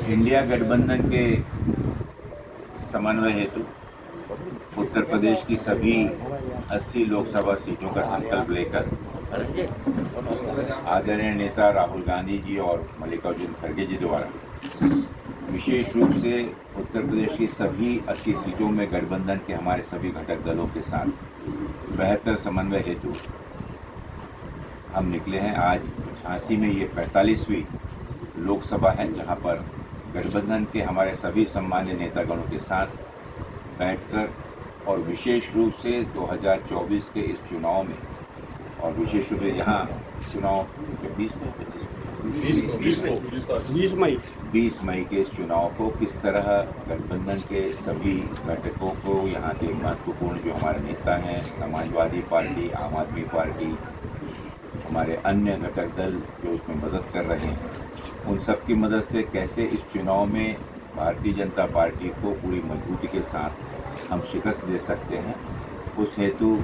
India गठबंधन के समन्वय हेतु उत्तर प्रदेश की सभी 80 लोकसभा सीटों का संकल्प लेकर आदरणीय नेता राहुल गांधी जी और मल्लिकार्जुन खड़गे जी द्वारा विशेष रूप से उत्तर प्रदेश की सभी 80 सीटों में गठबंधन के हमारे सभी घटक दलों के साथ बेहतर समन्वय हेतु हम निकले हैं। आज झांसी में ये 45वीं लोकसभा है, जहां पर गठबंधन के हमारे सभी सम्मान्य नेतागणों के साथ बैठकर और विशेष रूप से 2024 के इस चुनाव में और विशेष रूप से यहाँ चुनाव 20 मई के इस चुनाव को किस तरह गठबंधन के सभी घटकों को, यहाँ के महत्वपूर्ण जो हमारे नेता हैं, समाजवादी पार्टी, आम आदमी पार्टी, हमारे अन्य घटक दल जो इसमें मदद कर रहे हैं, उन सब की मदद से कैसे इस चुनाव में भारतीय जनता पार्टी को पूरी मजबूती के साथ हम शिकस्त दे सकते हैं, उस हेतु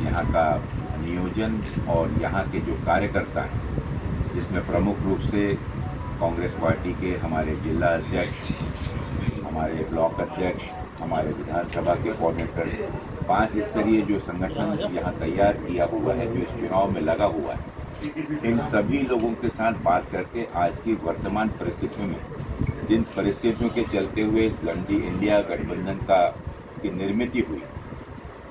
यहाँ का नियोजन और यहाँ के जो कार्यकर्ता हैं, जिसमें प्रमुख रूप से कांग्रेस पार्टी के हमारे जिला अध्यक्ष, हमारे ब्लॉक अध्यक्ष, हमारे विधानसभा के कोऑर्डिनेटर, 5 स्तरीय जो संगठन यहाँ तैयार किया हुआ है, जो इस चुनाव में लगा हुआ है, इन सभी लोगों के साथ बात करके आज की वर्तमान परिस्थितियों में जिन परिस्थितियों के चलते हुए इस इंडिया गठबंधन की निर्मित हुई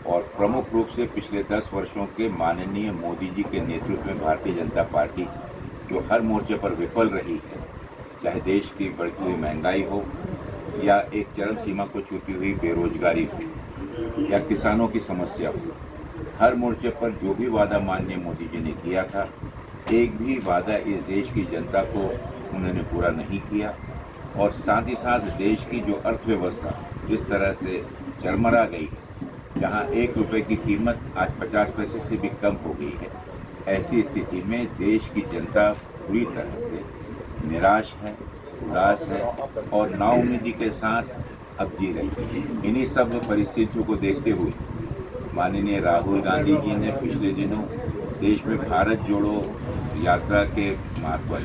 और प्रमुख रूप से पिछले 10 वर्षों के माननीय मोदी जी के नेतृत्व में भारतीय जनता पार्टी जो हर मोर्चे पर विफल रही है, चाहे देश की बढ़ती हुई महंगाई हो या एक चरम सीमा को छूती हुई बेरोजगारी हो या किसानों की समस्या हो, हर मोर्चे पर जो भी वादा माननीय मोदी जी ने किया था, एक भी वादा इस देश की जनता को उन्होंने पूरा नहीं किया। और साथ ही साथ देश की जो अर्थव्यवस्था जिस तरह से चरमरा गई है, जहां 1 रुपये की कीमत आज 50 पैसे से भी कम हो गई है, ऐसी स्थिति में देश की जनता पूरी तरह से निराश है, उदास है और नाउम्मीदी के साथ अब जी रही है। इन्हीं सब परिस्थितियों को देखते हुए माननीय राहुल गांधी जी ने पिछले दिनों देश में भारत जोड़ो यात्रा के मार्फत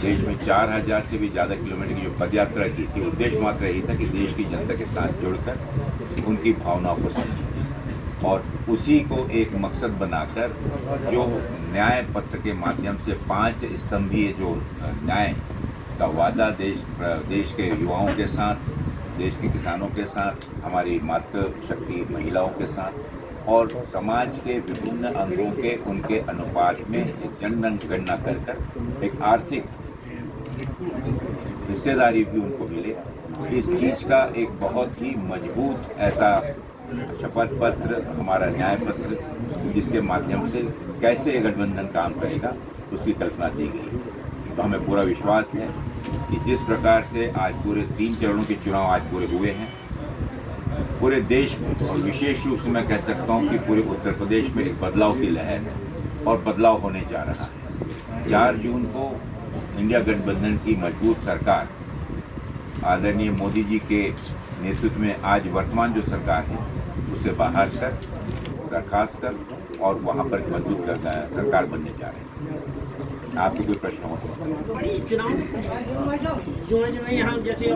देश में 4000 से भी ज़्यादा किलोमीटर की जो पदयात्रा की थी, उद्देश्य मात्र यही था कि देश की जनता के साथ जुड़कर उनकी भावनाओं को समझें और उसी को एक मकसद बनाकर जो न्याय पत्र के माध्यम से 5 स्तंभीय जो न्याय का वादा देश के युवाओं के साथ, देश के किसानों के साथ, हमारी मातृशक्ति महिलाओं के साथ और समाज के विभिन्न अंगों के उनके अनुपात में एक जनगणना कर एक आर्थिक हिस्सेदारी भी उनको मिले, इस चीज़ का एक बहुत ही मजबूत ऐसा शपथ पत्र, हमारा न्याय पत्र, जिसके माध्यम से कैसे गठबंधन काम करेगा उसकी कल्पना दी गई। तो हमें पूरा विश्वास है कि जिस प्रकार से आज पूरे 3 चरणों के चुनाव आज पूरे हुए हैं, पूरे देश में और विशेष रूप से मैं कह सकता हूं कि पूरे उत्तर प्रदेश में एक बदलाव की लहर है और बदलाव होने जा रहा है। 4 जून को इंडिया गठबंधन की मजबूत सरकार आदरणीय मोदी जी के नेतृत्व में आज वर्तमान जो सरकार है उसे बाहर कर दरखास्त कर और वहाँ पर मजबूत सरकार बनने जा रही है। आपको कोई प्रश्न हो तो चुनाव जो यहाँ जैसे